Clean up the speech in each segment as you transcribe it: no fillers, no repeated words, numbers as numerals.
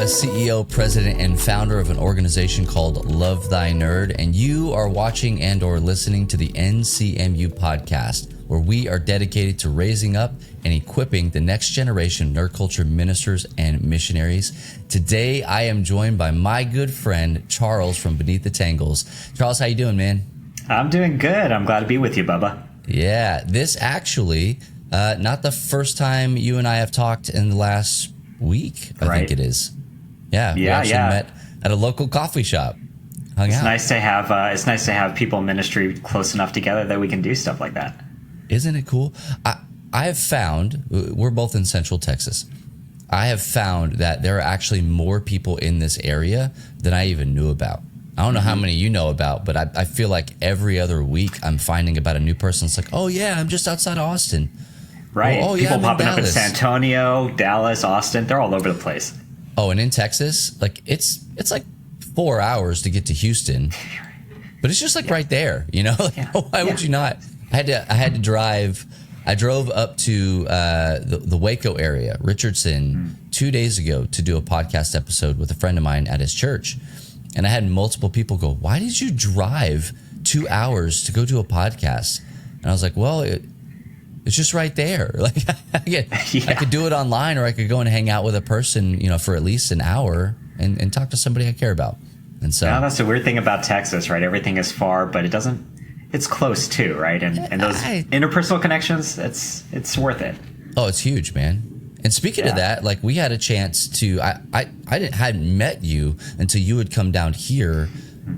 CEO, president, and founder of an organization called Love Thy Nerd, and you are watching and or listening to the NCMU podcast, where we are dedicated to raising up and equipping the next generation of nerd culture ministers and missionaries. Today, I am joined by my good friend, Charles from Beneath the Tangles. Charles, how you doing, man? I'm doing good. I'm glad to be with you, Bubba. Yeah, this actually, not the first time you and I have talked in the last week, I think it is. Yeah, we actually met at a local coffee shop. Hung out. Nice to have. It's nice to have people in ministry close enough together that we can do stuff like that. Isn't it cool? I have found, we're both in Central Texas. I have found that there are actually more people in this area than I even knew about. I don't know how many you know about, but I feel like every other week I'm finding about a new person. It's like, oh yeah, I'm just outside Austin. Right. Oh, people yeah, popping up in San Antonio, Dallas, Austin. They're all over the place. Oh, and in Texas, like it's like 4 hours to get to Houston, but it's just like right there, you know? Why would you not? I had to drive. I drove up to the Waco area, Richardson, 2 days ago to do a podcast episode with a friend of mine at his church. And I had multiple people go, why did you drive 2 hours to go do a podcast? And I was like, well, it's just right there. Like I could do it online, or I could go and hang out with a person, you know, for at least an hour and talk to somebody I care about. And so now that's the weird thing about Texas, right? Everything is far, but it's close too, right? And those interpersonal connections, it's worth it. Oh, it's huge, man. And speaking of that, like we had a chance to, hadn't met you until you had come down here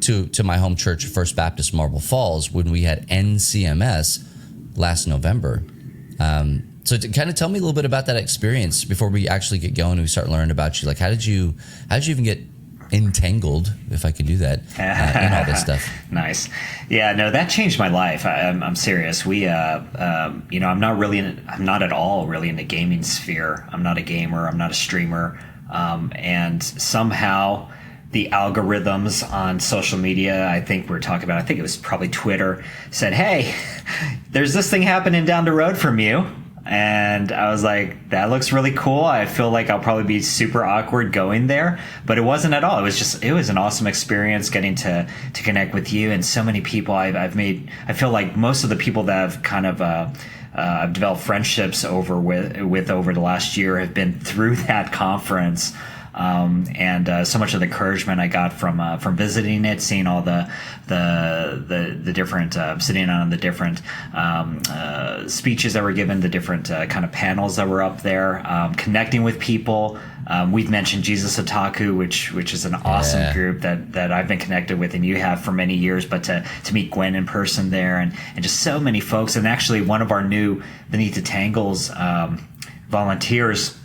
to my home church, First Baptist Marble Falls, when we had NCMS last November. So to kind of tell me a little bit about that experience before we actually get going and we start learning about you. Like, how did you even get entangled, if I could do that, in all this stuff? Nice. Yeah, no, that changed my life. I'm serious. I'm not at all really in the gaming sphere. I'm not a gamer. I'm not a streamer. And somehow the algorithms on social media, I think it was probably Twitter, said, hey, there's this thing happening down the road from you. And I was like, that looks really cool. I feel like I'll probably be super awkward going there, but it wasn't at all. It was an awesome experience getting to connect with you and so many people I feel like most of the people that I've kind of, I've developed friendships with over the last year have been through that conference. And so much of the encouragement I got from visiting it, seeing all the different sitting on the different speeches that were given, the different kind of panels that were up there, connecting with people. We've mentioned Jesus Otaku, which is an awesome group that I've been connected with, and you have for many years. But to meet Gwen in person there, and just so many folks, and actually one of our new Beneath the Tangles volunteers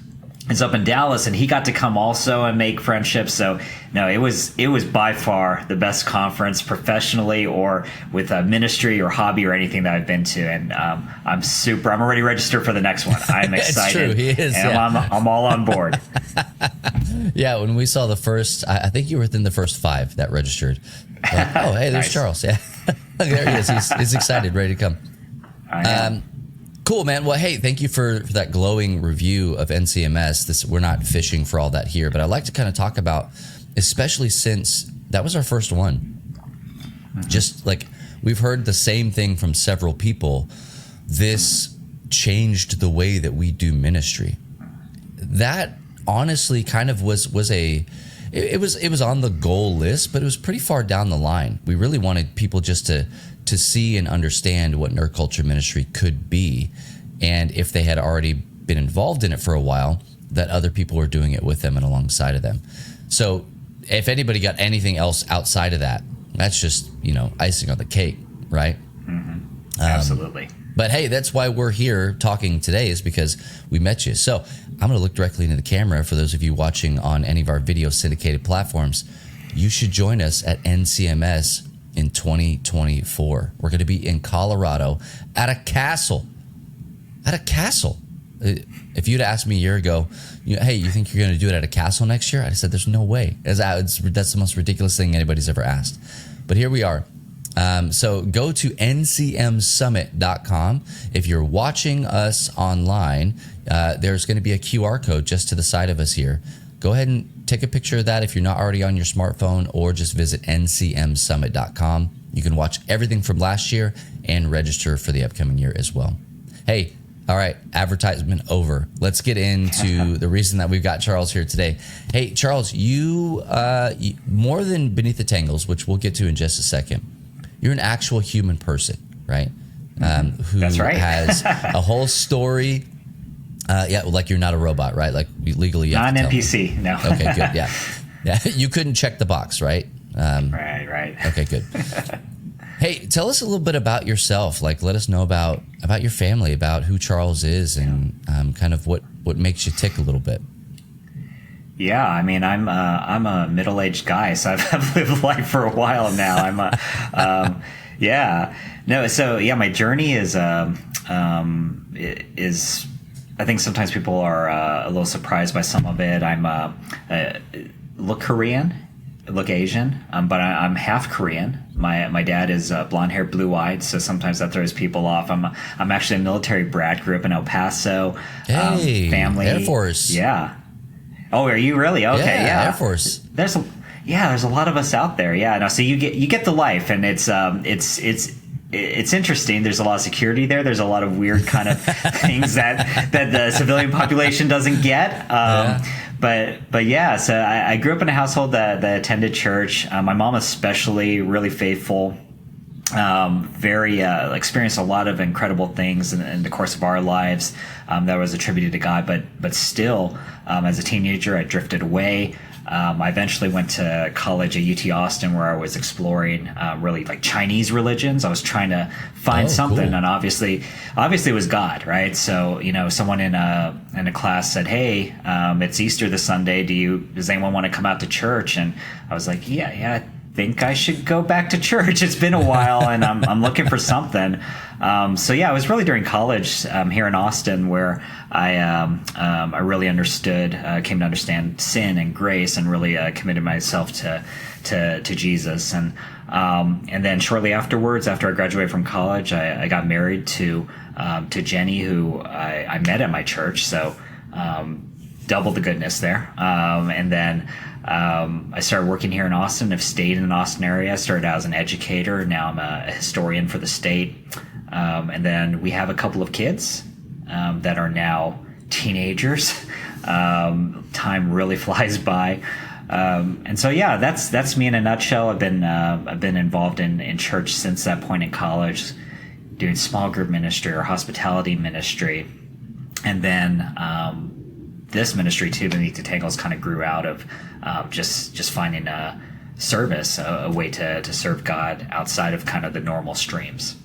is up in Dallas, and he got to come also and make friendships. So no, it was by far the best conference professionally or with a ministry or hobby or anything that I've been to. And I'm already registered for the next one. I'm excited. It's true. He is, and I'm all on board. Yeah, when we saw the first, I think you were within the first 5 that registered. Like, oh, hey, there's Nice. Charles. Yeah, there he is. He's excited, ready to come. I am. Cool, man. Well, hey, thank you for that glowing review of NCMS. We're not fishing for all that here, but I'd like to kind of talk about, especially since that was our first one. Just like we've heard the same thing from several people. This changed the way that we do ministry. That honestly kind of was it was on the goal list, but it was pretty far down the line. We really wanted people just to see and understand what nerd culture ministry could be, and if they had already been involved in it for a while, that other people were doing it with them and alongside of them. So if anybody got anything else outside of that, that's just, icing on the cake, right? Mm-hmm. Absolutely. But hey, that's why we're here talking today, is because we met you. So I'm going to look directly into the camera. For those of you watching on any of our video syndicated platforms, you should join us at NCMS in 2024. We're going to be in Colorado at a castle. If you'd asked me a year ago, hey, you think you're going to do it at a castle next year? I said, there's no way. That's the most ridiculous thing anybody's ever asked. But here we are. So go to ncmsummit.com. If you're watching us online, there's going to be a QR code just to the side of us here. Go ahead and take a picture of that if you're not already on your smartphone, or just visit ncmsummit.com. You can watch everything from last year and register for the upcoming year as well. Hey, all right, advertisement over. Let's get into the reason that we've got Charles here today. Hey, Charles, you more than Beneath the Tangles, which we'll get to in just a second, you're an actual human person, right? Who That's right. has a whole story. Like you're not a robot, right? Like legally, you have Not to an tell NPC, me. no. Okay, good. Yeah. You couldn't check the box, right? Right. Okay, good. Hey, tell us a little bit about yourself. Like, let us know about your family, about who Charles is, and kind of what makes you tick a little bit. Yeah, I mean, I'm a middle-aged guy, so I've lived life for a while now. My journey is I think sometimes people are a little surprised by some of it. I'm look Korean, look Asian, but I'm half Korean. My dad is blonde hair, blue eyed, so sometimes that throws people off. I'm actually a military brat. Grew up in El Paso. Hey, family, Air Force. Yeah. Oh, are you really? Okay, yeah. Air Force. There's a lot of us out there. Yeah. No, so you get the life, and it's interesting. There's a lot of security there. There's a lot of weird kind of things that the civilian population doesn't get. But yeah, so I grew up in a household that attended church. My mom especially, really faithful. Very experienced a lot of incredible things in the course of our lives that was attributed to God. But still, as a teenager, I drifted away. I eventually went to college at UT Austin, where I was exploring really like Chinese religions. I was trying to find something, cool. And obviously it was God, right? So someone in a class said, "Hey, it's Easter this Sunday. Does anyone want to come out to church?" And I was like, "Yeah, I think I should go back to church. It's been a while, and I'm looking for something." It was really during college here in Austin where I really came to understand sin and grace, and really committed myself to Jesus. And then shortly afterwards, after I graduated from college, I got married to Jenny, who I met at my church. So double the goodness there. And then I started working here in Austin. I've stayed in the Austin area. I started out as an educator. Now I'm a historian for the state. And then we have a couple of kids that are now teenagers. Time really flies by. That's me in a nutshell. I've been involved in church since that point in college, doing small group ministry or hospitality ministry. And then this ministry too, Beneath the Tangles, kind of grew out of just finding a service, a way to serve God outside of kind of the normal streams.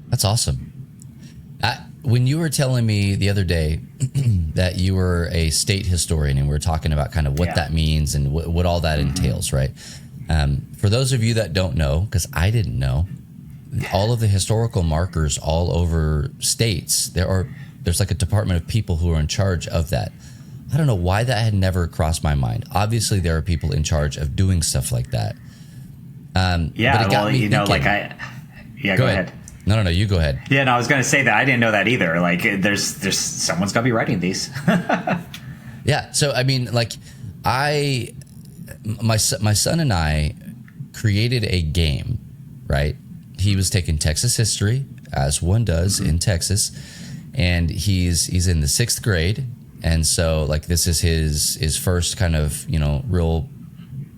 That's awesome. When you were telling me the other day that you were a state historian, and we were talking about kind of what that means and what all that entails, right? For those of you that don't know, because I didn't know, all of the historical markers all over states, there's like a department of people who are in charge of that. I don't know why that had never crossed my mind. Obviously, there are people in charge of doing stuff like that. But it got me thinking. Go ahead. No, you go ahead. Yeah, no, I was going to say that I didn't know that either. Like, there's someone's got to be writing these. Yeah, so I mean, like, my son and I created a game, right? He was taking Texas history, as one does in Texas, and he's in the 6th grade, and so like this is his first kind of real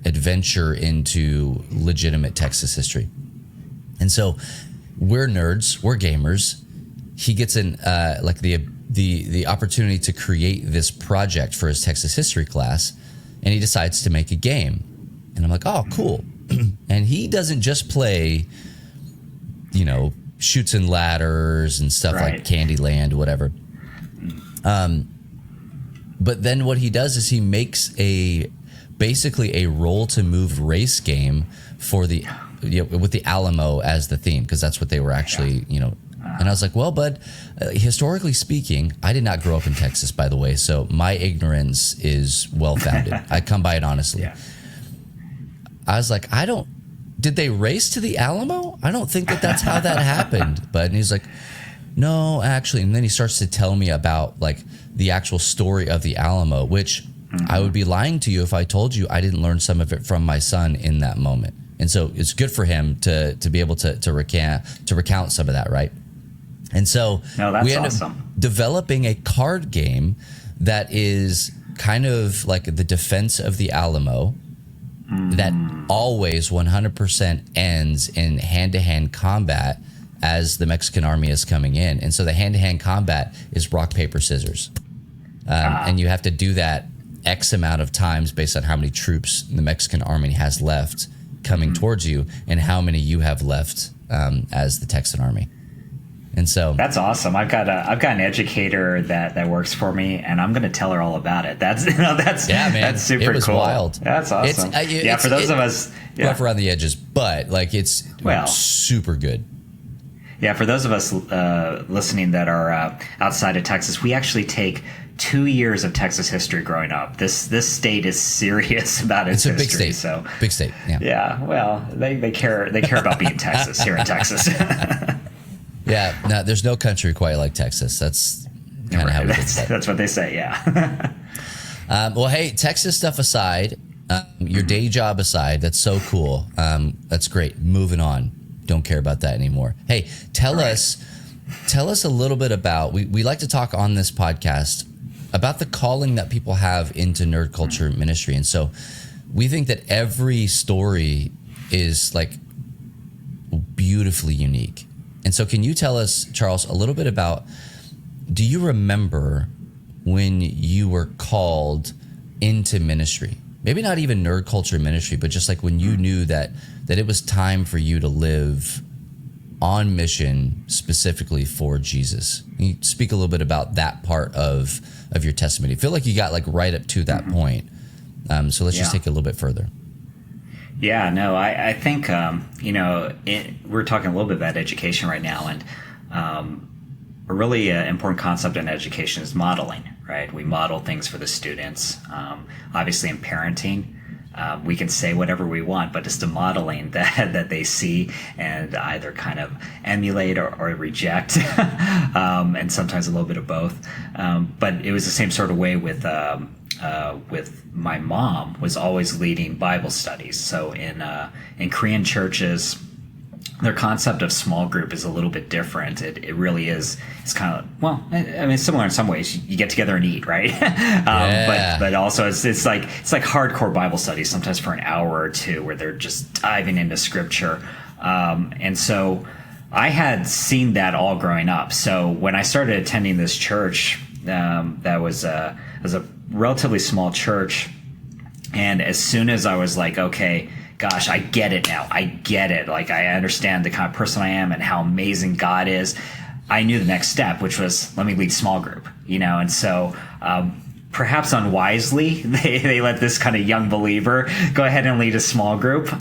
adventure into legitimate Texas history, and so. We're nerds. We're gamers. He gets the opportunity to create this project for his Texas history class, and he decides to make a game. And I'm like, oh, cool. And he doesn't just play, Chutes and Ladders and stuff like Candyland, whatever. But then what he does is he makes basically a roll to move race game for with the Alamo as the theme, because that's what they were actually, And I was like, well, bud, historically speaking, I did not grow up in Texas, by the way, so my ignorance is well-founded. I come by it honestly. Yeah. I was like, did they race to the Alamo? I don't think that's how that happened. And he's like, no, actually. And then he starts to tell me about like the actual story of the Alamo, which I would be lying to you if I told you I didn't learn some of it from my son in that moment. And so it's good for him to be able to recount some of that, right? And so we end up developing a card game that is kind of like the Defense of the Alamo, that always 100% ends in hand-to-hand combat as the Mexican army is coming in. And so the hand-to-hand combat is rock, paper, scissors. And you have to do that X amount of times based on how many troops the Mexican army has left coming towards you and how many you have left as the Texan army. And so that's awesome. I've got an educator that works for me, and I'm going to tell her all about it. That's yeah, man. That's super cool. It was wild. That's awesome. For those of us rough around the edges, but like it's super good. Yeah, for those of us listening that are outside of Texas, we actually take 2 years of Texas history growing up. This state is serious about its history. It's a big state. So big state. Yeah. Yeah. Well, they care about being Texas here in Texas. Yeah. No, there's no country quite like Texas. That's kind of how we get that. That's what they say. Yeah. Well, hey, Texas stuff aside, your day job aside, that's so cool. That's great. Moving on. Don't care about that anymore. Hey, tell us a little bit about, we like to talk on this podcast about the calling that people have into nerd culture ministry. And so we think that every story is like beautifully unique. And so can you tell us, Charles, a little bit about, do you remember when you were called into ministry? Maybe not even nerd culture ministry, but just like when you knew that it was time for you to live on mission specifically for Jesus. Can you speak a little bit about that part of your testimony? I feel like you got like right up to that point. So let's just take it a little bit further. Yeah, no, I think, we're talking a little bit about education right now, and a really important concept in education is modeling, right? We model things for the students. Obviously in parenting, we can say whatever we want, but it's the modeling that they see and either kind of emulate or reject, and sometimes a little bit of both. But it was the same sort of way with my mom was always leading Bible studies. So in Korean churches, their concept of small group is a little bit different. It really is. It's kind of, similar in some ways. You get together and eat, right? But also it's like hardcore Bible studies, sometimes for an hour or two, where they're just diving into scripture. And so I had seen that all growing up. So when I started attending this church, that was a relatively small church, and as soon as I was like, okay, gosh, I get it now. I get it. Like, I understand the kind of person I am and how amazing God is. I knew the next step, which was, let me lead small group, and so perhaps unwisely, they let this kind of young believer go ahead and lead a small group,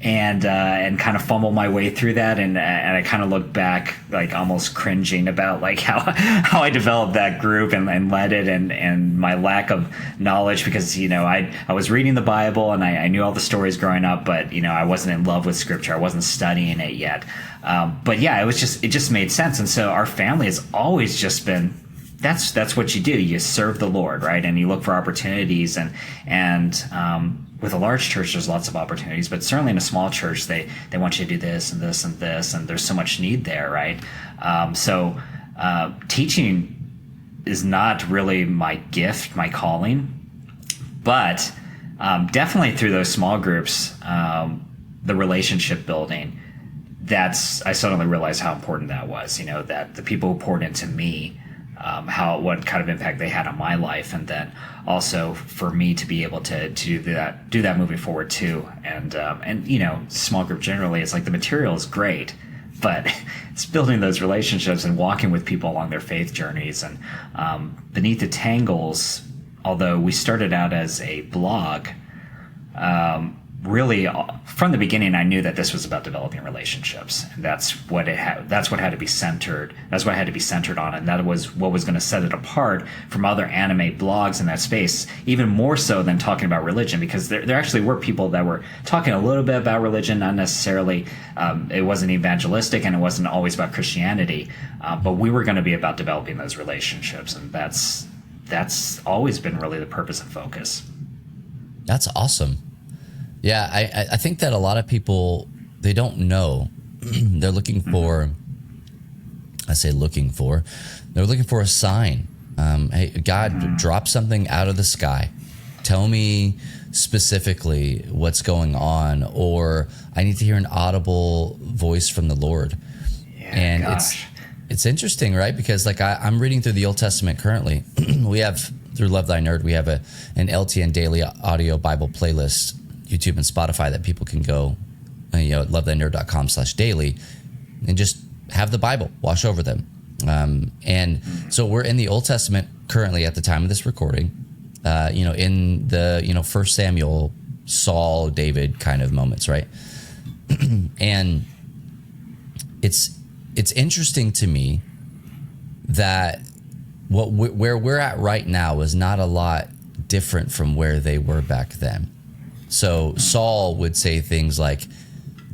and kind of fumble my way through that, and I kind of look back like almost cringing about like how I developed that group and led it, and my lack of knowledge, because I was reading the Bible and I knew all the stories growing up, but I wasn't in love with scripture. I wasn't studying it yet, but yeah, it just made sense. And so our family has always just been, that's what you do. You serve the Lord, right? And you look for opportunities, and with a large church, there's lots of opportunities, but certainly in a small church, they want you to do this and this and this, and there's so much need there, right? So teaching is not really my gift, my calling, but definitely through those small groups, the relationship building, I suddenly realized how important that was, that the people who poured into me, what kind of impact they had on my life, and then also for me to be able to do that moving forward too. And small group generally, it's like the material is great, but it's building those relationships and walking with people along their faith journeys. And Beneath the Tangles, although we started out as a blog, really from the beginning, I knew that this was about developing relationships, and that's what had to be centered. That's what I had to be centered on, and that was what was going to set it apart from other anime blogs in that space, even more so than talking about religion, because there actually were people that were talking a little bit about religion, not necessarily. It wasn't evangelistic, and it wasn't always about Christianity, but we were going to be about developing those relationships, and that's that's always been really the purpose and focus. That's awesome. Yeah, I think that a lot of people, they don't know. They're looking for, they're looking for a sign. Hey, God, drop something out of the sky. Tell me specifically what's going on, or I need to hear an audible voice from the Lord. Yeah, and gosh. it's interesting, right? Because like I'm reading through the Old Testament currently. We have, through Love Thy Nerd, we have an LTN daily audio Bible playlist, YouTube and Spotify, that people can go, at lovethynerd.com/daily, and just have the Bible wash over them. And so we're in the Old Testament currently at the time of this recording, in the, 1 Samuel, Saul, David kind of moments, right? And it's interesting to me that where we're at right now is not a lot different from where they were back then. So Saul would say things like,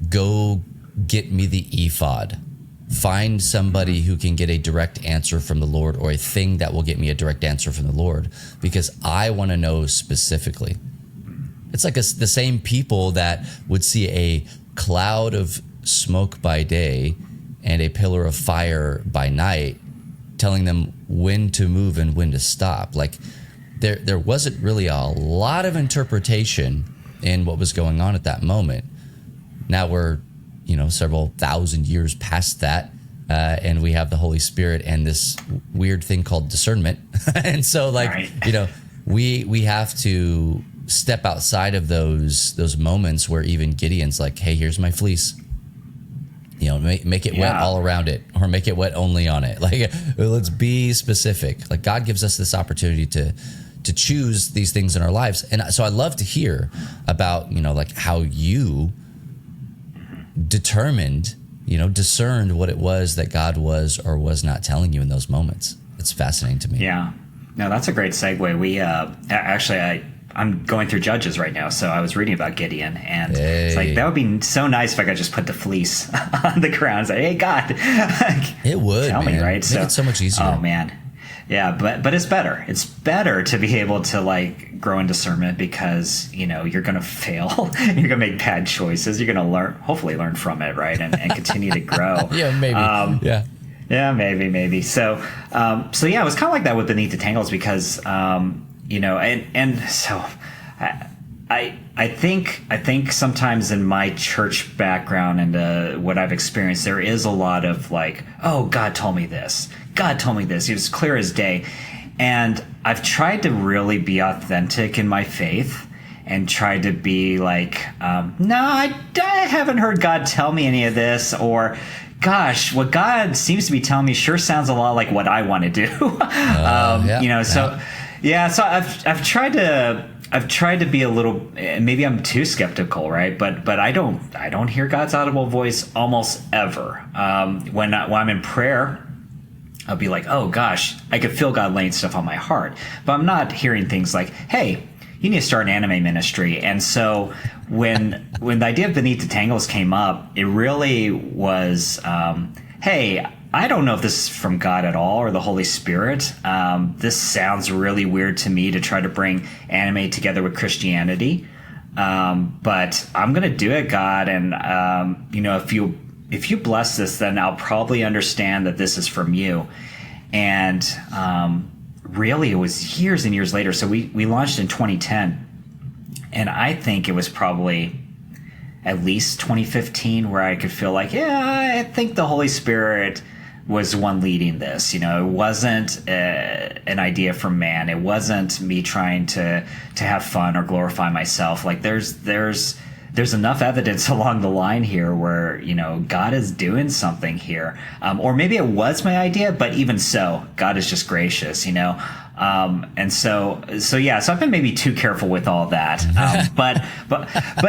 go get me the ephod. Find somebody who can get a direct answer from the Lord, or a thing that will get me a direct answer from the Lord, because I want to know specifically. It's like the same people that would see a cloud of smoke by day and a pillar of fire by night, telling them when to move and when to stop. Like there wasn't really a lot of interpretation in what was going on at that moment. Now we're several thousand years past that, and we have the Holy Spirit and this weird thing called discernment. And so we have to step outside of those moments where even Gideon's like, hey, here's my fleece, make it wet all around it, or make it wet only on it. Like, let's be specific. Like, God gives us this opportunity to choose these things in our lives. And so I love to hear about, like how you determined, discerned what it was that God was or was not telling you in those moments. It's fascinating to me. Yeah. No, that's a great segue. We I'm going through Judges right now, so I was reading about Gideon, and it's like, that would be so nice if I could just put the fleece on the ground and say, hey, God. It would, tell me, right? Make it so much easier. Oh, man. Yeah, but it's better. It's better to be able to grow in discernment, because you're going to fail. You're going to make bad choices. You're going to hopefully learn from it, right, and continue to grow. Yeah, maybe. Yeah, maybe. So yeah, it was kind of like that with Beneath the Tangles, because and so I think sometimes in my church background and what I've experienced, there is a lot of like, oh, God told me this. God told me this. It was clear as day. And I've tried to really be authentic in my faith and tried to be like, no, I haven't heard God tell me any of this, or gosh, what God seems to be telling me sure sounds a lot like what I want to do. So I've tried to be a little, maybe I'm too skeptical, right? But I don't hear God's audible voice almost ever. When I'm in prayer, I'll be like, oh gosh, I could feel God laying stuff on my heart, but I'm not hearing things like, hey, you need to start an anime ministry. And so when the idea of Beneath the Tangles came up, it really was, hey, I don't know if this is from God at all or the Holy Spirit. This sounds really weird to me to try to bring anime together with Christianity. But I'm going to do it, God. And, if you bless this, then I'll probably understand that this is from you. And really, it was years and years later. So we launched in 2010. And I think it was probably at least 2015 where I could feel like, yeah, I think the Holy Spirit was the one leading this. It wasn't an idea from man. It wasn't me trying to have fun or glorify myself. Like there's enough evidence along the line here where, God is doing something here. Or maybe it was my idea, but even so, God is just gracious, and so I've been maybe too careful with all that. But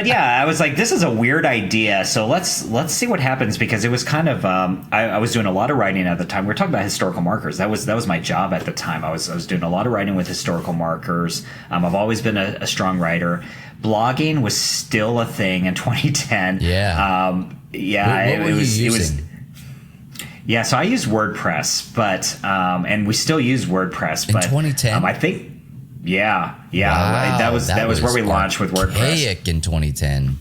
yeah, I was like, this is a weird idea. So let's see what happens, because it was kind of, I was doing a lot of writing at the time. We were talking about historical markers. That was my job at the time. I was doing a lot of writing with historical markers. I've always been a strong writer. Blogging was still a thing in 2010. Yeah. What were you using? Yeah, so I use WordPress, but and we still use WordPress. In but 2010, I think, yeah, wow, that was where we launched with WordPress. Archaic in 2010.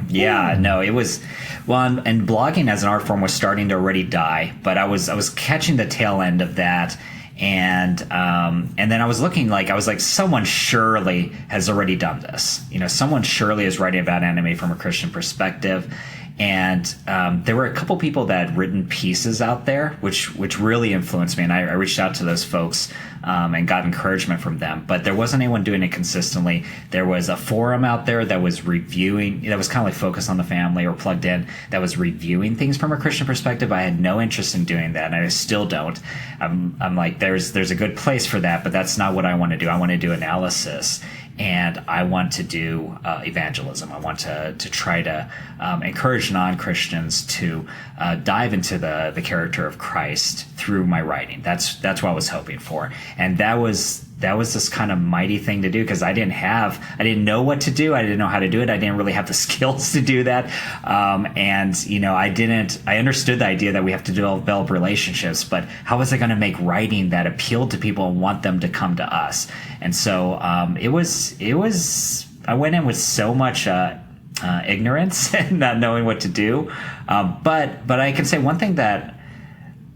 Yeah, no, it was and blogging as an art form was starting to already die, but I was catching the tail end of that. And then I was looking I was like, someone surely has already done this. Someone surely is writing about anime from a Christian perspective. And there were a couple people that had written pieces out there, which really influenced me. And I reached out to those folks and got encouragement from them. But there wasn't anyone doing it consistently. There was a forum out there that was reviewing, that was kind of like Focus on the Family or Plugged In, that was reviewing things from a Christian perspective. I had no interest in doing that, and I still don't. I'm like, there's a good place for that, but that's not what I want to do. I want to do analysis. And I want to do evangelism. I want to try to encourage non-Christians to dive into the character of Christ through my writing. That's what I was hoping for, and that was this kind of mighty thing to do, because I didn't know what to do. I didn't know how to do it. I didn't really have the skills to do that, and I understood the idea that we have to develop relationships, but how was I going to make writing that appealed to people and want them to come to us? And so it was. I went in with so much ignorance and not knowing what to do, but I can say one thing that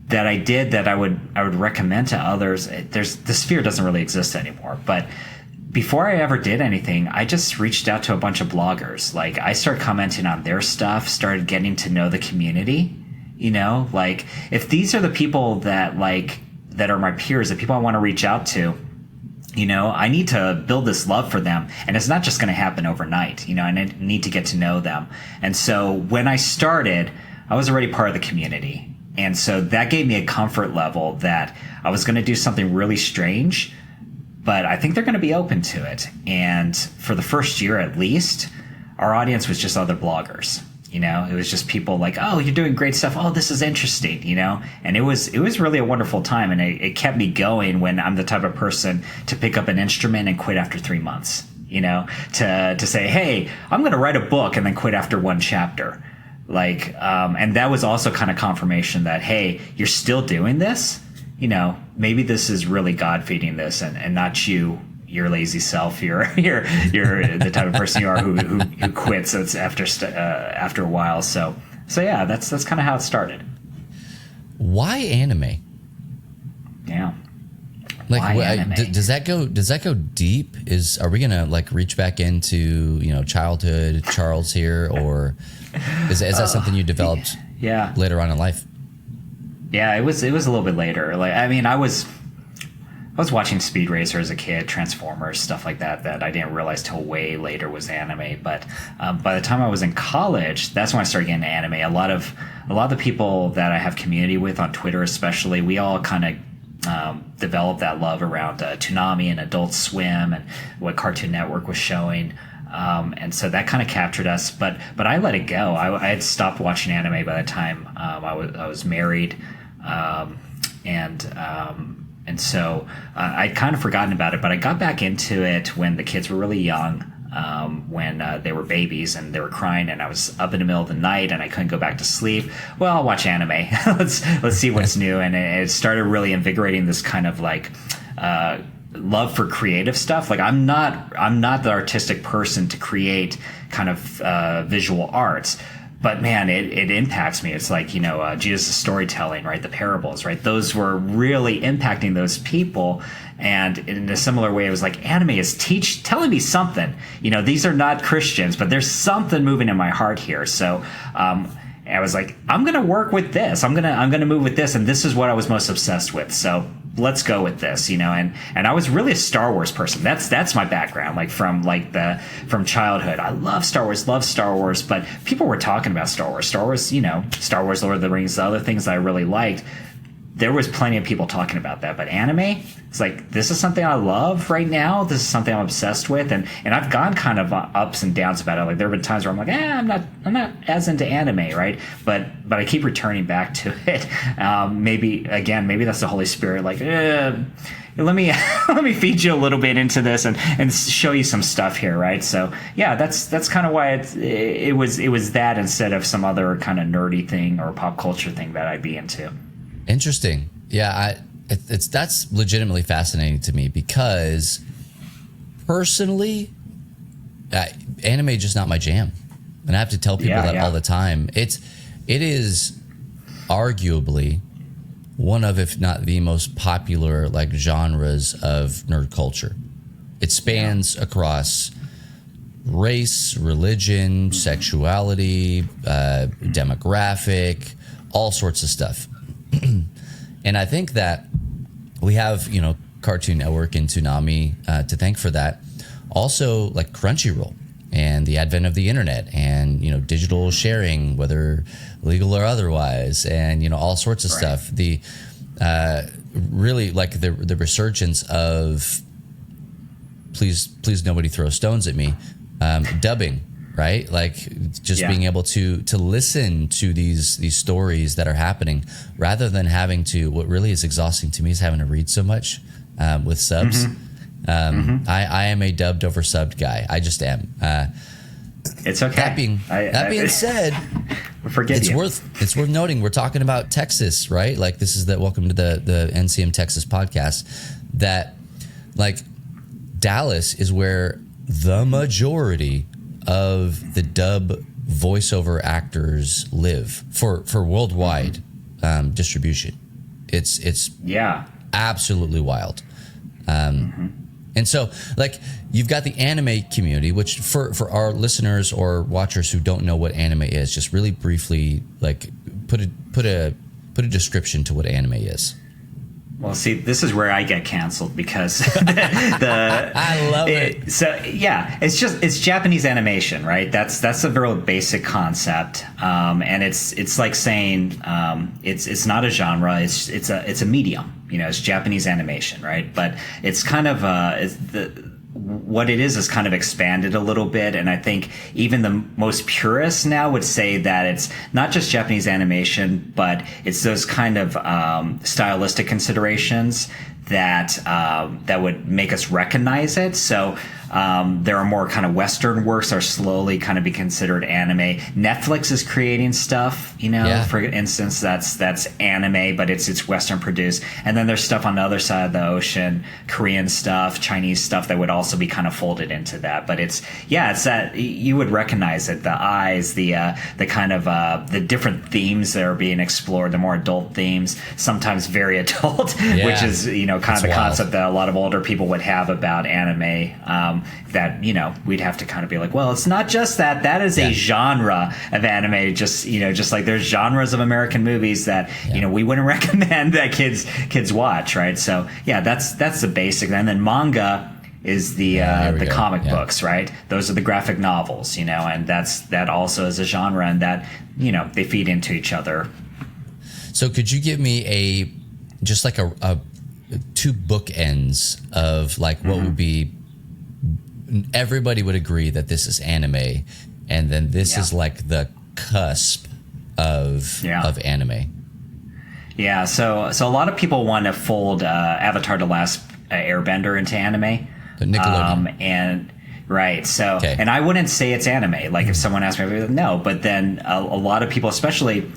I did that I would recommend to others. The sphere doesn't really exist anymore, but before I ever did anything, I just reached out to a bunch of bloggers. I started commenting on their stuff, started getting to know the community. If these are the people that are my peers, the people I want to reach out to, I need to build this love for them. And it's not just going to happen overnight. I need to get to know them. And so when I started, I was already part of the community. And so that gave me a comfort level that I was going to do something really strange, but I think they're going to be open to it. And for the first year at least, our audience was just other bloggers. It was just people like, oh, you're doing great stuff. Oh, this is interesting, And it was really a wonderful time. And it kept me going when I'm the type of person to pick up an instrument and quit after 3 months, to say, hey, I'm going to write a book and then quit after one chapter. And that was also kind of confirmation that, hey, you're still doing this, maybe this is really God feeding this and not your lazy self. You're the type of person you are who quits. So it's after a while. So yeah, that's kind of how it started. Why anime? Yeah. Why anime? Does that go deep? Are we gonna reach back into childhood Charles here, or is that something you developed later on in life? Yeah, it was a little bit later. I was watching Speed Racer as a kid, Transformers, stuff like that I didn't realize till way later was anime. But by the time I was in college, that's when I started getting into anime. A lot of the people that I have community with on Twitter, especially, we all kind of developed that love around Toonami and Adult Swim and what Cartoon Network was showing. And so that kind of captured us, but I let it go. I had stopped watching anime by the time I was married, and so I'd kind of forgotten about it. But I got back into it when the kids were really young, when they were babies and they were crying, and I was up in the middle of the night and I couldn't go back to sleep. Well, I'll watch anime. let's see what's new, and it started really invigorating this kind of love for creative stuff. I'm not the artistic person to create kind of visual arts, but man, it impacts me. It's Jesus' storytelling, right? The parables, right? Those were really impacting those people. And in a similar way, it was anime is telling me something. These are not Christians, but there's something moving in my heart here. So I was like, I'm going to work with this. I'm going to move with this. And this is what I was most obsessed with. So let's go with this, and I was really a Star Wars person. That's my background, from childhood. I love Star Wars, but people were talking about Star Wars, Star Wars, Lord of the Rings, the other things that I really liked. there was plenty of people talking about that. But anime, it's like, this is something I love right now. This is something I'm obsessed with, and I've gone kind of ups and downs about it. Like, there have been times where I'm like, I'm not as into anime, right? But I keep returning back to it. Maybe that's the Holy Spirit. Like, let me feed you a little bit into this and show you some stuff here, right? So yeah, that's kind of why it was that instead of some other kind of nerdy thing or pop culture thing that I'd be into. Interesting. Yeah, that's legitimately fascinating to me because personally, anime is just not my jam, and I have to tell people that all the time. It is arguably one of, if not the most popular like genres of nerd culture. It spans across race, religion, sexuality, demographic, all sorts of stuff. And I think that we have, Cartoon Network and Toonami to thank for that. Also, like Crunchyroll and the advent of the internet and, digital sharing, whether legal or otherwise, and, all sorts of stuff. The really like the resurgence of please nobody throw stones at me, dubbing, right? Like just being able to listen to these stories that are happening rather than having to, what really is exhausting to me is having to read so much with subs. I am a dubbed over subbed guy. I just am. It's okay. That being said, it's worth noting we're talking about Texas, right? Like this is welcome to the NCM Texas podcast. That like Dallas is where the majority of the dub voiceover actors live for worldwide distribution. It's absolutely wild. And so, like, you've got the anime community, which for our listeners or watchers who don't know what anime is, just really briefly, like, put a description to what anime is. Well, see, this is where I get canceled because I love it. So yeah, it's Japanese animation, right? That's a very basic concept, and it's like saying it's not a genre. It's a medium. It's Japanese animation, right? But it's kind of what it is kind of expanded a little bit, and I think even the most purists now would say that it's not just Japanese animation, but it's those kind of stylistic considerations that would make us recognize it. So there are more kind of Western works that are slowly kind of be considered anime. Netflix is creating stuff, for instance, that's anime, but it's Western produced. And then there's stuff on the other side of the ocean, Korean stuff, Chinese stuff that would also be kind of folded into that. But it's that you would recognize it, the eyes, the kind of the different themes that are being explored, the more adult themes, sometimes very adult, which is, kind of the concept that a lot of older people would have about anime. That we'd have to kind of be like, well, it's not just that is a genre of anime, just like there's genres of American movies that we wouldn't recommend that kids watch, right? So that's the basic. And then manga is the comic books, right? Those are the graphic novels, and that also is a genre, and that they feed into each other. So could you give me a two bookends of like what would be, everybody would agree that this is anime, and then this is like the cusp of anime. Yeah, so a lot of people want to fold Avatar: The Last Airbender into anime. The Nickelodeon. And I wouldn't say it's anime. Like if someone asked me, I'd be like, no, but then a lot of people, especially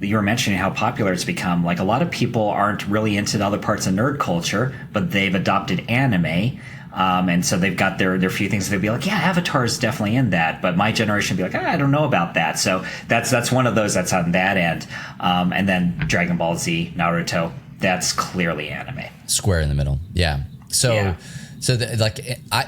you were mentioning how popular it's become, like a lot of people aren't really into the other parts of nerd culture, but they've adopted anime. And so they've got their few things that they'd be like, yeah, Avatar is definitely in that. But my generation would be like, I don't know about that. So that's one of those that's on that end. And then Dragon Ball Z, Naruto, that's clearly anime. Square in the middle. Yeah. So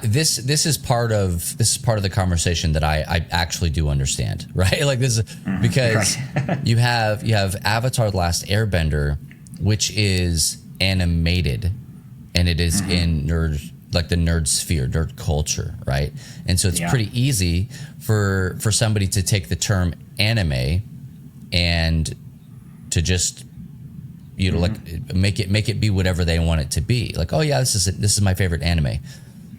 this is part of the conversation that I actually do understand, right? Like this is because you have Avatar: The Last Airbender, which is animated, and it is in the nerd sphere, nerd culture, right? And so it's pretty easy for somebody to take the term anime and to just you know, like make it be whatever they want it to be. Like, oh yeah, this is my favorite anime.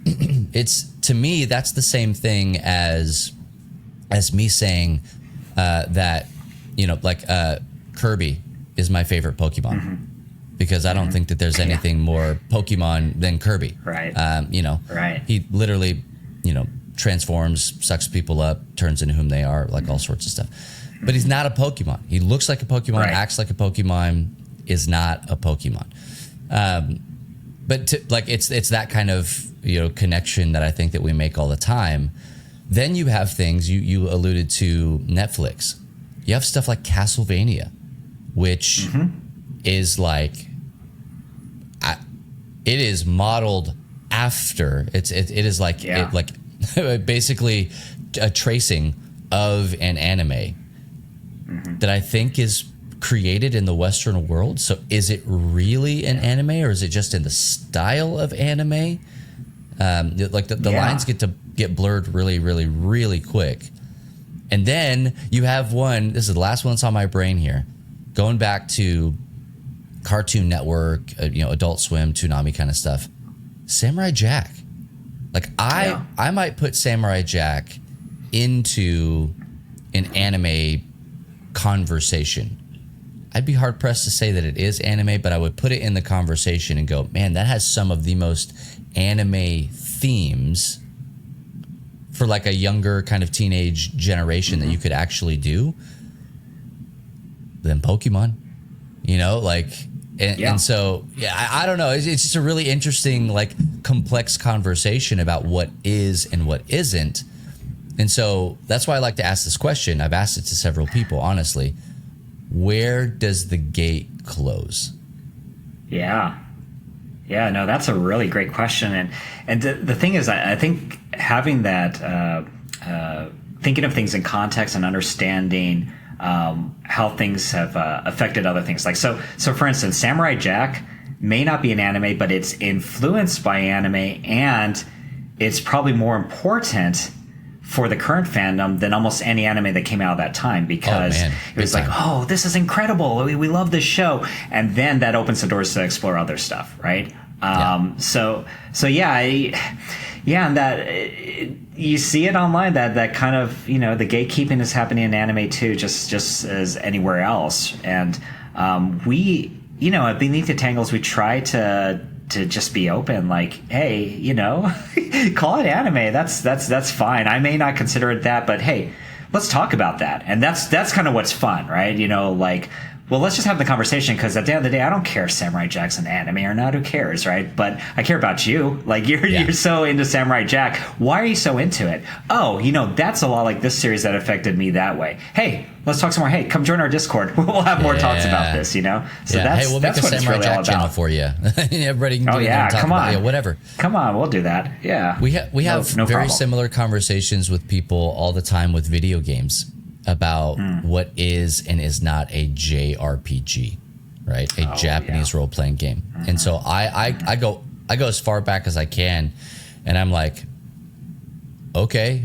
It's, to me, that's the same thing as me saying that, you know, like Kirby is my favorite Pokemon, because I don't think that there's anything more Pokemon than Kirby. Right. You know, he literally, you know, transforms, sucks people up, turns into whom they are, like all sorts of stuff. But he's not a Pokemon. He looks like a Pokemon, acts like a Pokemon, is not a Pokemon. But like it's that kind of, you know, connection that I think that we make all the time. Then you have things, you alluded to Netflix. You have stuff like Castlevania, which is like, it is modeled after. It is like basically a tracing of an anime that I think is created in the Western world. So is it really an anime, or is it just in the style of anime? Like the lines get blurred really, really, really quick. And then you have one, this is the last one that's on my brain here, going back to Cartoon Network, you know, Adult Swim, Toonami kind of stuff. Samurai Jack. Like I might put Samurai Jack into an anime conversation. I'd be hard pressed to say that it is anime, but I would put it in the conversation and go, man, that has some of the most anime themes for like a younger kind of teenage generation that you could actually do than Pokemon, you know, like, and so, I don't know. It's just a really interesting, like, complex conversation about what is and what isn't. And so that's why I like to ask this question. I've asked it to several people, honestly. Where does the gate close? Yeah, no, that's a really great question. And the thing is, I think having that, thinking of things in context and understanding how things have affected other things. Like, so for instance, Samurai Jack may not be an anime, but it's influenced by anime, and it's probably more important for the current fandom than almost any anime that came out at that time, because it was like, oh, this is incredible. We love this show. And then that opens the doors to explore other stuff. Right. And that you see it online, that kind of, you know, the gatekeeping is happening in anime too, just as anywhere else. And we, you know, at Beneath the Tangles, we try to just be open, like, hey, you know, call it anime. That's fine. I may not consider it that, but hey, let's talk about that. And that's kind of what's fun, right? You know, like, well, let's just have the conversation, because at the end of the day, I don't care if Samurai Jack's an anime or not. Who cares, right? But I care about you. Like, you're so into Samurai Jack. Why are you so into it? Oh, you know, that's a lot like this series that affected me that way. Hey, let's talk some more. Hey, come join our Discord. We'll have more talks about this, you know? So hey, we'll make a Samurai Jack channel for you. Everybody can get in there and talk about it. Whatever. Come on, we'll do that. Yeah. We have no very problem. similar conversations with people all the time with video games about what is and is not a JRPG, right? A Japanese role-playing game. And so I go as far back as I can, and I'm like, okay,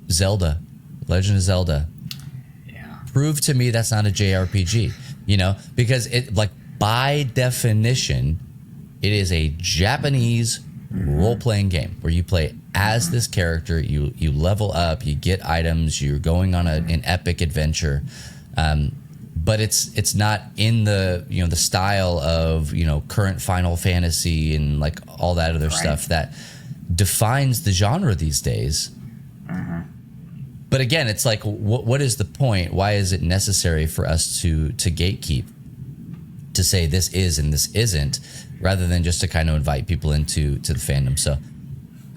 Zelda, Legend of Zelda. Yeah. Prove to me that's not a JRPG, you know, because it, like, by definition, it is a Japanese role-playing game where you play as this character, you level up, you get items, you're going on an epic adventure, but it's not in the, you know, the style of, you know, current Final Fantasy and like all that other stuff that defines the genre these days. But again, it's like, what is the point? Why is it necessary for us to gatekeep, to say this is and this isn't, rather than just to kind of invite people into the fandom? So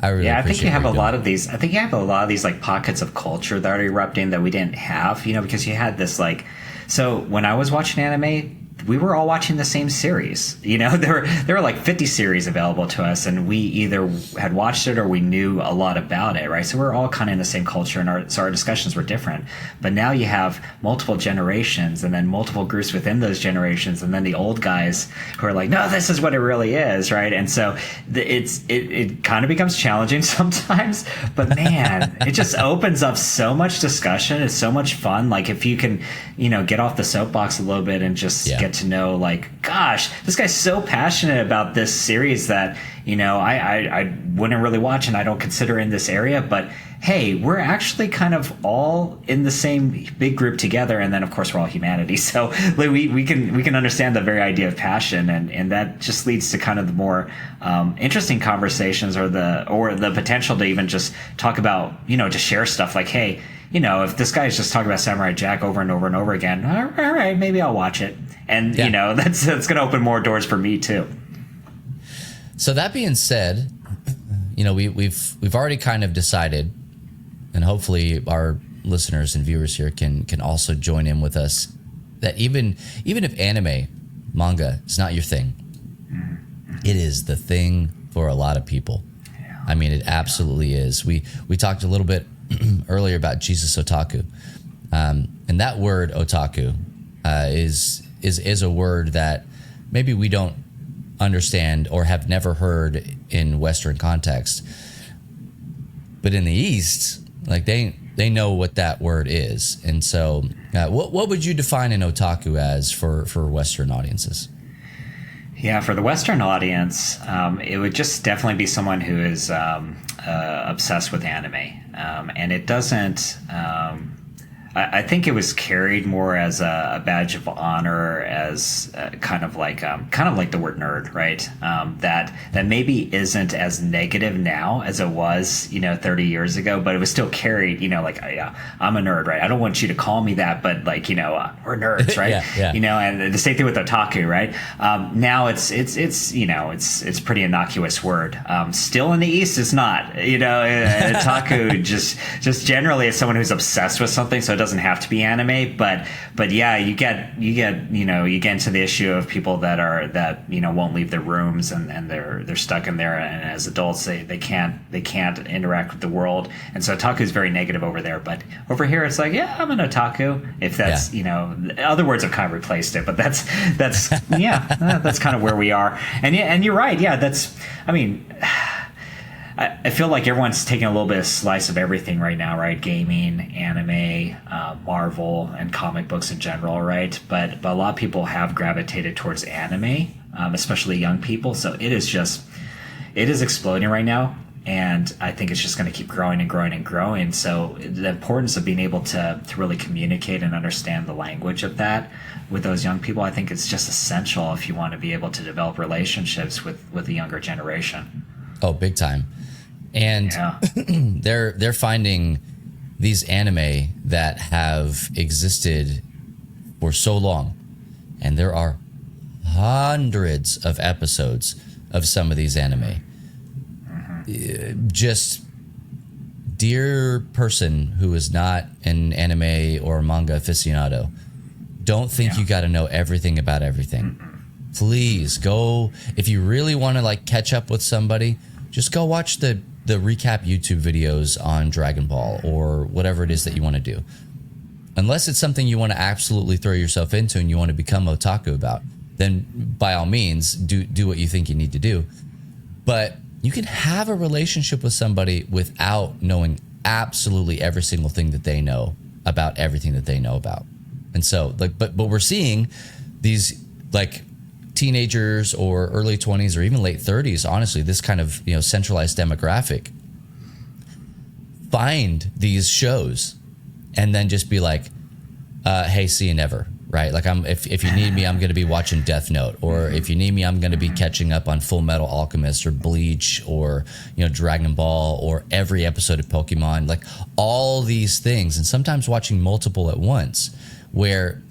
I really I think you have a lot of these. I think you have a lot of these like pockets of culture that are erupting that we didn't have, you know, because you had this like. So when I was watching anime, we were all watching the same series. You know, there were like 50 series available to us, and we either had watched it or we knew a lot about it, right? So we're all kind of in the same culture, and our discussions were different. But now you have multiple generations, and then multiple groups within those generations, and then the old guys who are like, no, this is what it really is, right? And so it kind of becomes challenging sometimes, but man, it just opens up so much discussion. It's so much fun. Like, if you can, you know, get off the soapbox a little bit and just get get to know, like, gosh, this guy's so passionate about this series that, I wouldn't really watch and I don't consider in this area, but hey, we're actually kind of all in the same big group together, and then of course we're all humanity. So we can understand the very idea of passion, and that just leads to kind of the more interesting conversations, or the potential to even just talk about, to share stuff like, hey, if this guy is just talking about Samurai Jack over and over and over again, all right, maybe I'll watch it, and that's going to open more doors for me too. So that being said, we've already kind of decided, and hopefully our listeners and viewers here can also join in with us, that even if anime, manga is not your thing, it is the thing for a lot of people. Yeah. I mean, it absolutely is. We talked a little bit earlier about Jesus Otaku, and that word otaku is a word that maybe we don't understand or have never heard in Western context, but in the East, like they know what that word is. And so what would you define an otaku as for Western audiences? Yeah, for the Western audience, it would just definitely be someone who is obsessed with anime, and it doesn't. I think it was carried more as a badge of honor, as kind of like the word nerd, right? That maybe isn't as negative now as it was, 30 years ago, but it was still carried, like, yeah, I'm a nerd, right? I don't want you to call me that, but like, we're nerds, right? Yeah. And the same thing with otaku, right? Now it's pretty innocuous word. Still in the East, it's not, otaku just generally is someone who's obsessed with something, so it doesn't have to be anime, but yeah, you get into the issue of people that won't leave their rooms, and they're stuck in there, and as adults they can't interact with the world, and so otaku is very negative over there. But over here it's like, yeah, I'm an otaku, if that's other words have kind of replaced it, but that's that's kind of where we are. And you're right, I feel like everyone's taking a little bit of slice of everything right now, right? Gaming, anime, Marvel, and comic books in general, right? But a lot of people have gravitated towards anime, especially young people. So it is exploding right now, and I think it's just going to keep growing and growing and growing. So the importance of being able to really communicate and understand the language of that with those young people, I think it's just essential if you want to be able to develop relationships with the younger generation. Oh, big time. And they're finding these anime that have existed for so long, and there are hundreds of episodes of some of these anime. Just, dear person who is not an anime or manga aficionado, don't think you got to know everything about everything. Please go, if you really want to like catch up with somebody, just go watch the recap YouTube videos on Dragon Ball or whatever it is that you want to do. Unless it's something you want to absolutely throw yourself into and you want to become otaku about, then by all means, do what you think you need to do. But you can have a relationship with somebody without knowing absolutely every single thing that they know about everything that they know about. And so, like, but we're seeing these like teenagers or early 20s or even late 30s, honestly, this kind of centralized demographic, find these shows and then just be like, hey, see you never, right? Like, if you need me, I'm going to be watching Death Note, or if you need me, I'm going to be catching up on Full Metal Alchemist or Bleach or Dragon Ball or every episode of Pokemon, like all these things, and sometimes watching multiple at once, where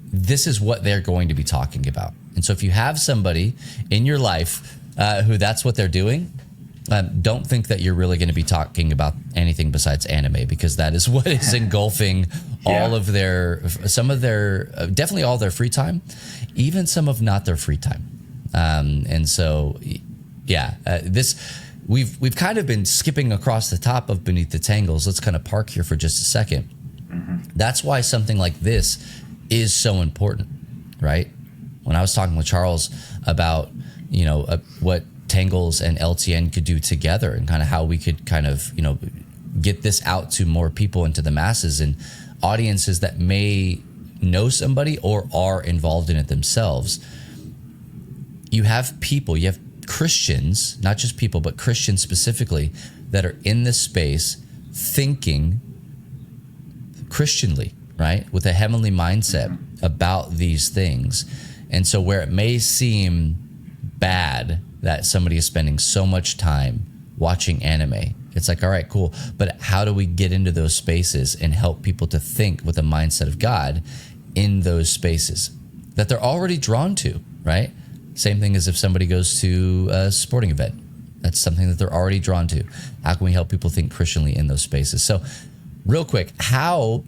this is what they're going to be talking about. And so if you have somebody in your life who that's what they're doing, don't think that you're really going to be talking about anything besides anime, because that is what is engulfing all of definitely all their free time, even some of not their free time. And so, we've kind of been skipping across the top of Beneath the Tangles. Let's kind of park here for just a second. That's why something like this is so important, right? When I was talking with Charles about, what Tangles and LTN could do together and kind of how we could kind of, get this out to more people and to the masses and audiences that may know somebody or are involved in it themselves, you have Christians, not just people, but Christians specifically, that are in this space thinking Christianly, right? With a heavenly mindset about these things. And so where it may seem bad that somebody is spending so much time watching anime, it's like, all right, cool. But how do we get into those spaces and help people to think with a mindset of God in those spaces that they're already drawn to, right? Same thing as if somebody goes to a sporting event. That's something that they're already drawn to. How can we help people think Christianly in those spaces? So real quick, how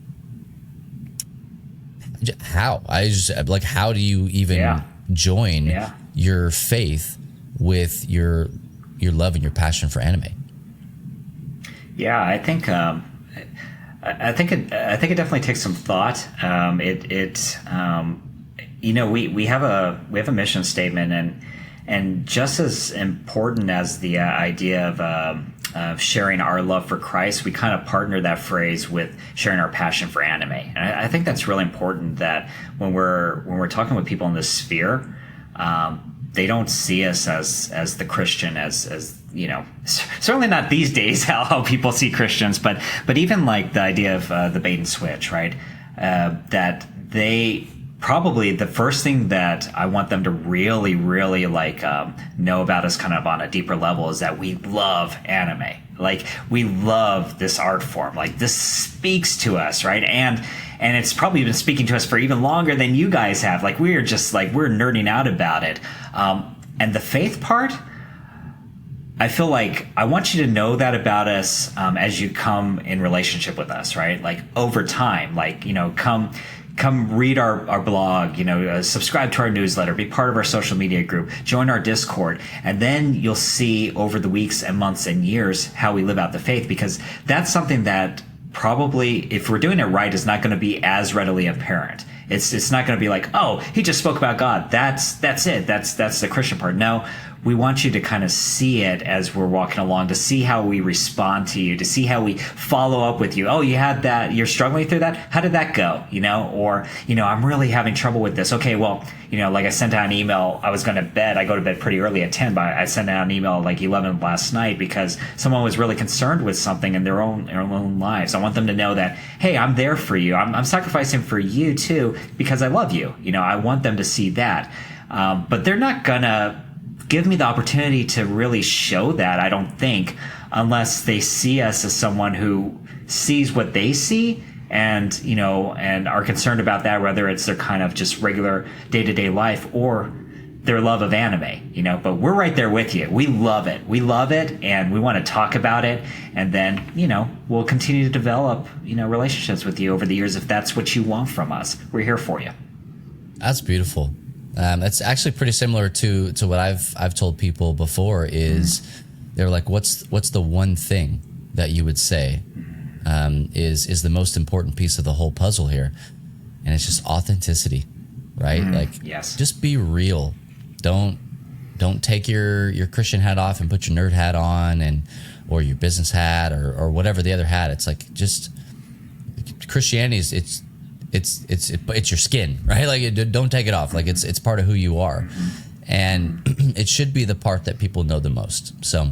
do you even join your faith with your love and your passion for anime? Yeah, I think it definitely takes some thought. We have a mission statement, and just as important as the idea of sharing our love for Christ, we kind of partner that phrase with sharing our passion for anime. And I think that's really important, that when we're talking with people in this sphere, they don't see us as the Christian, as certainly not these days how people see Christians, but even like the idea of the bait and switch, right? That they probably, the first thing that I want them to really, really know about us kind of on a deeper level is that we love anime. Like, we love this art form. Like, this speaks to us, right? And it's probably been speaking to us for even longer than you guys have. Like, we're nerding out about it. And the faith part, I feel like I want you to know that about us as you come in relationship with us, right? Like, over time, come read our blog, subscribe to our newsletter, be part of our social media group, join our Discord, and then you'll see over the weeks and months and years how we live out the faith, because that's something that probably, if we're doing it right, is not going to be as readily apparent. It's not going to be like, oh, he just spoke about God. That's it. That's the Christian part. No, we want you to kind of see it as we're walking along, to see how we respond to you, to see how we follow up with you. Oh, you had that. You're struggling through that. How did that go? Or, I'm really having trouble with this. Okay, well, like I sent out an email. I was going to bed. I go to bed pretty early at 10, but I sent out an email like 11 last night because someone was really concerned with something in their own lives. I want them to know that, hey, I'm there for you. I'm sacrificing for you too, because I love you. I want them to see that. But they're not going to give me the opportunity to really show that, I don't think, unless they see us as someone who sees what they see and are concerned about that, whether it's their kind of just regular day-to-day life or their love of anime, but we're right there with you. We love it, and we want to talk about it, and then we'll continue to develop relationships with you over the years if that's what you want from us. We're here for you. That's beautiful. That's actually pretty similar to what I've told people before. Is they're like, what's the one thing that you would say is the most important piece of the whole puzzle here? And it's just authenticity, right? Yes. Just be real. Don't take your Christian hat off and put your nerd hat on, or your business hat, or whatever the other hat. It's like, just Christianity is it's your skin, right? Like, don't take it off. Like, it's part of who you are, and it should be the part that people know the most. So,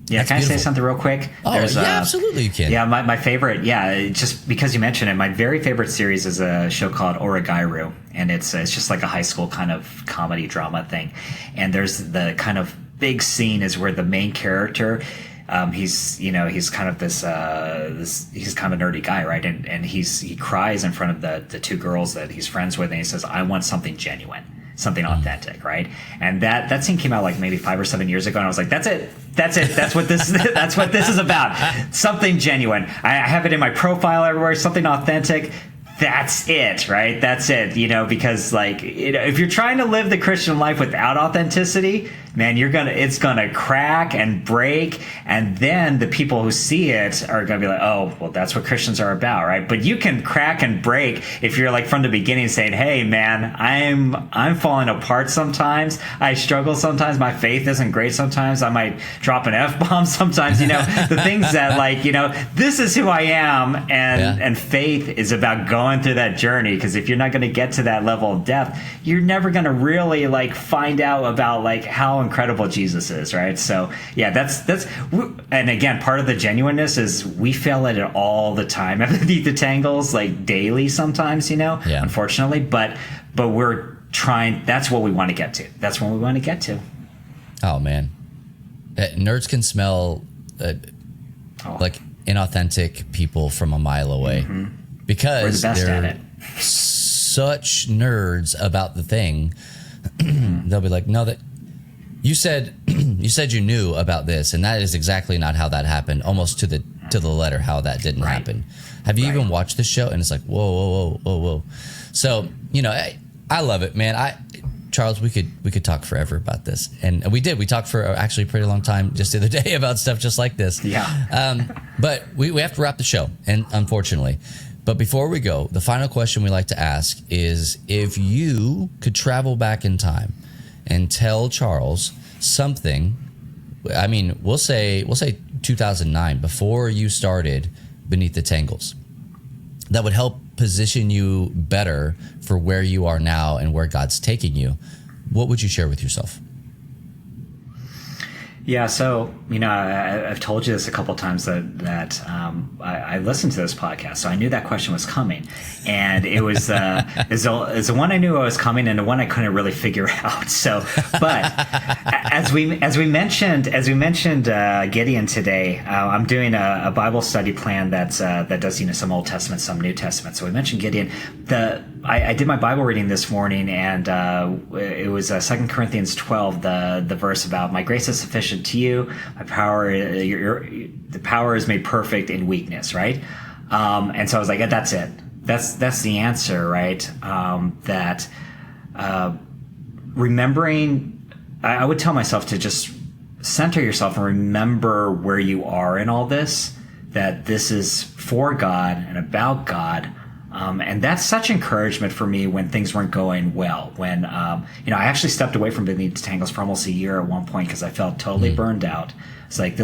yeah, can I say something real quick? Oh, absolutely, you can. Yeah, my favorite. Yeah, just because you mentioned it, my very favorite series is a show called Origairu, and it's just like a high school kind of comedy drama thing. And there's the kind of big scene is where the main character. He's kind of this he's kind of a nerdy guy, right? And he cries in front of the two girls that he's friends with, and he says, I want something genuine, something authentic, right? And that scene came out like maybe 5 or 7 years ago, and I was like, that's it. That's what this is about. Something genuine. I have it in my profile everywhere, something authentic. That's it, right? That's it, because if you're trying to live the Christian life without authenticity, man, it's gonna crack and break, and then the people who see it are gonna be like, oh, well, that's what Christians are about, right? But you can crack and break if you're like from the beginning saying, hey, man, I'm falling apart sometimes. I struggle sometimes. My faith isn't great sometimes. I might drop an F-bomb sometimes. The things that this is who I am, and faith is about going going through that journey, because if you're not going to get to that level of depth, you're never going to really like find out about like how incredible Jesus is, right? So yeah, that's and again, part of the genuineness is we fail at it all the time underneath the tangles, like daily sometimes, unfortunately, but we're trying. That's what we want to get to. That's what we want to get to. Oh man, nerds can smell like inauthentic people from a mile away, because we're the best they're at it. Such nerds about the thing. They'll be like, no, that you said you knew about this, and that is exactly not how that happened, almost to the letter how that didn't happen. Have you even watched this show? And it's like, whoa. So I love it, man. Charles, we could talk forever about this, and we talked for actually a pretty long time just the other day about stuff just like this. But we have to wrap the show, and unfortunately. But before we go, the final question we like to ask is, if you could travel back in time and tell Charles something, I mean, we'll say 2009, before you started Beneath the Tangles, that would help position you better for where you are now and where God's taking you, what would you share with yourself? Yeah, so I've told you this a couple of times that I listened to this podcast, so I knew that question was coming, and it was is the one I knew it was coming, and the one I couldn't really figure out. So, but as we mentioned Gideon today, I'm doing a Bible study plan that does some Old Testament, some New Testament. So we mentioned Gideon. I did my Bible reading this morning, and it was 2 Corinthians 12, the verse about my grace is sufficient to you, my power, the power is made perfect in weakness, right? And so I was like, that's it. That's the answer, right? Remembering, I would tell myself to just center yourself and remember where you are in all this, that this is for God and about God. And that's such encouragement for me when things weren't going well. When, I actually stepped away from Beneath the Tangles for almost a year at one point because I felt totally burned out. It's like,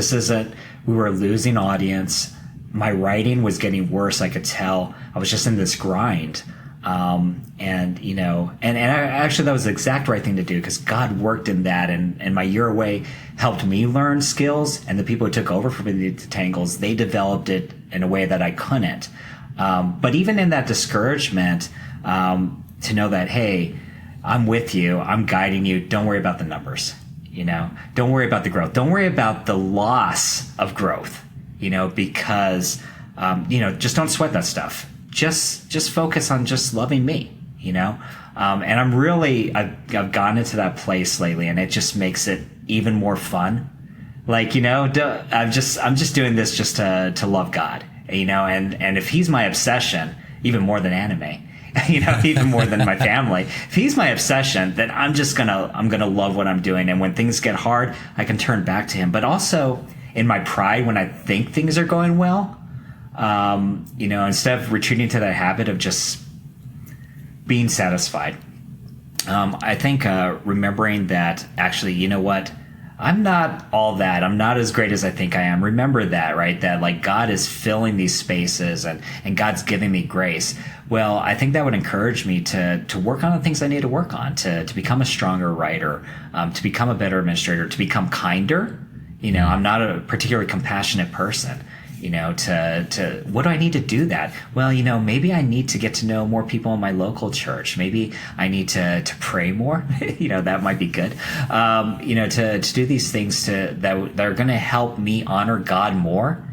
we were losing audience. My writing was getting worse. I could tell I was just in this grind. And actually that was the exact right thing to do, because God worked in that, and my year away helped me learn skills, and the people who took over from Beneath the Tangles, they developed it in a way that I couldn't. But even in that discouragement, to know that, hey, I'm with you, I'm guiding you. Don't worry about the numbers, don't worry about the growth. Don't worry about the loss of growth, because, just don't sweat that stuff. Just focus on just loving me, and I've gone into that place lately, and it just makes it even more fun. Like, I'm just doing this just to love God. And if he's my obsession, even more than anime, even more than my family, if he's my obsession, then I'm gonna love what I'm doing. And when things get hard, I can turn back to him. But also in my pride, when I think things are going well, instead of retreating to that habit of just being satisfied, I think remembering that actually, you know what? I'm not all that. I'm not as great as I think I am. Remember that, right? That like God is filling these spaces and God's giving me grace. Well, I think that would encourage me to work on the things I need to work on, to become a stronger writer, to become a better administrator, to become kinder. I'm not a particularly compassionate person. To what do I need to do that? Well, maybe I need to get to know more people in my local church. Maybe I need to pray more. That might be good. To do these things that are going to help me honor God more.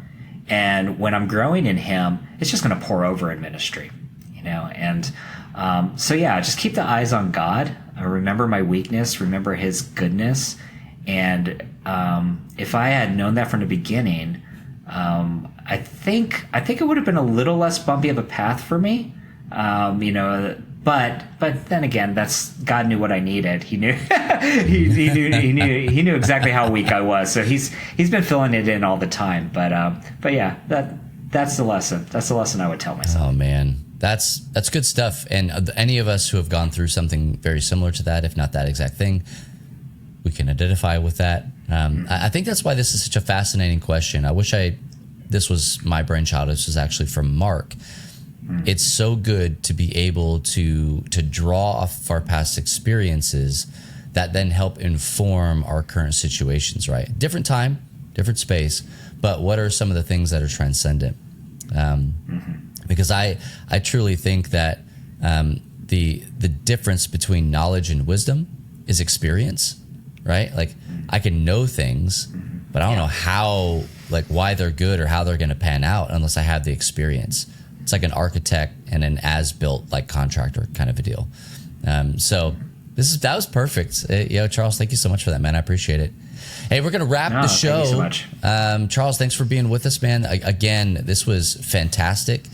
And when I'm growing in Him, it's just going to pour over in ministry. Just keep the eyes on God. Remember my weakness. Remember His goodness. And if I had known that from the beginning, I think it would have been a little less bumpy of a path for me, but then again, that's God knew what I needed. He knew, he knew exactly how weak I was. So he's been filling it in all the time. But yeah, that's the lesson. That's the lesson I would tell myself. Oh man, that's good stuff. And any of us who have gone through something very similar to that, if not that exact thing, we can identify with that. I think that's why this is such a fascinating question. I wish this was my brainchild. This was actually from Mark. it's so good to be able to draw off our past experiences that then help inform our current situations, right? Different time, different space, but what are some of the things that are transcendent? Because I truly think that the difference between knowledge and wisdom is experience, right? Like I can know things, but I don't know how, like why they're good or how they're going to pan out unless I have the experience. It's like an architect and an as-built like contractor kind of a deal. So that was perfect. Charles, thank you so much for that, man. I appreciate it. Hey, we're going to wrap the show. Thank you so much. Charles, thanks for being with us, man. Again, this was fantastic.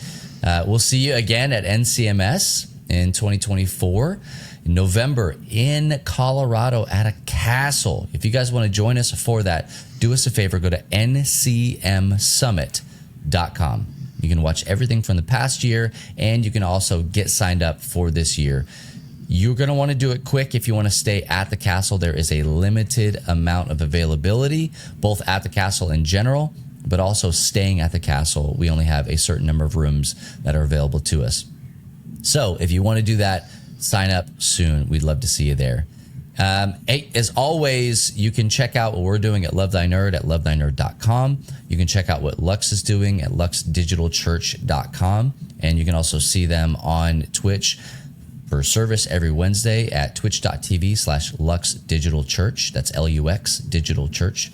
We'll see you again at NCMS in 2024 in November in Colorado at a castle. If you guys want to join us for that, do us a favor, go to ncmsummit.com. You can watch everything from the past year, and you can also get signed up for this year. You're going to want to do it quick if you want to stay at the castle. There is a limited amount of availability, both at the castle in general, but also staying at the castle. We only have a certain number of rooms that are available to us. So if you want to do that, sign up soon. We'd love to see you there. As always, you can check out what we're doing at Love Thy Nerd at lovethynerd.com. You can check out what Lux is doing at luxdigitalchurch.com. And you can also see them on Twitch for service every Wednesday at twitch.tv/luxdigitalchurch. That's LUX Digital Church.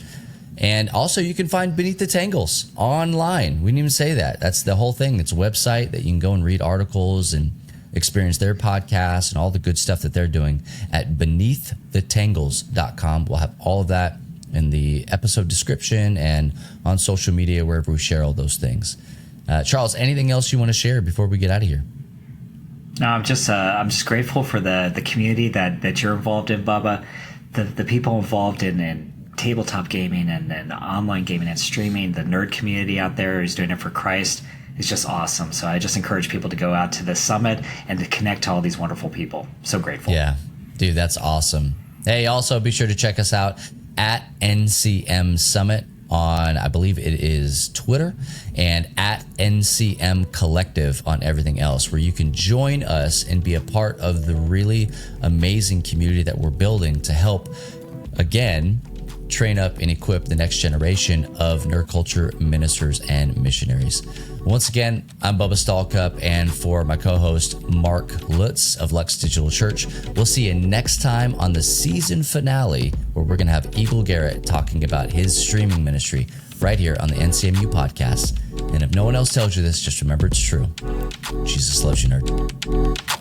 And also you can find Beneath the Tangles online. We didn't even say that. That's the whole thing. It's a website that you can go and read articles and experience their podcasts and all the good stuff that they're doing at beneath-the-tangles.com. We'll have all of that in the episode description and on social media, wherever we share all those things. Charles, anything else you want to share before we get out of here? No, I'm just grateful for the community that you're involved in, Bubba. The people involved in tabletop gaming and online gaming and streaming, the nerd community out there who's doing it for Christ. It's just awesome. So I just encourage people to go out to the summit and to connect to all these wonderful people. So grateful. Yeah, dude, that's awesome. Hey, also be sure to check us out at NCM Summit on, I believe it is Twitter, and at NCM Collective on everything else, where you can join us and be a part of the really amazing community that we're building to help, again, train up and equip the next generation of nerd culture ministers and missionaries. Once again, I'm Bubba Stallcup, and for my co-host Mark Lutz of Lux Digital Church, we'll see you next time on the season finale, where we're going to have Eagle Garrett talking about his streaming ministry right here on the NCMU podcast. And if no one else tells you this, just remember it's true. Jesus loves you, nerd.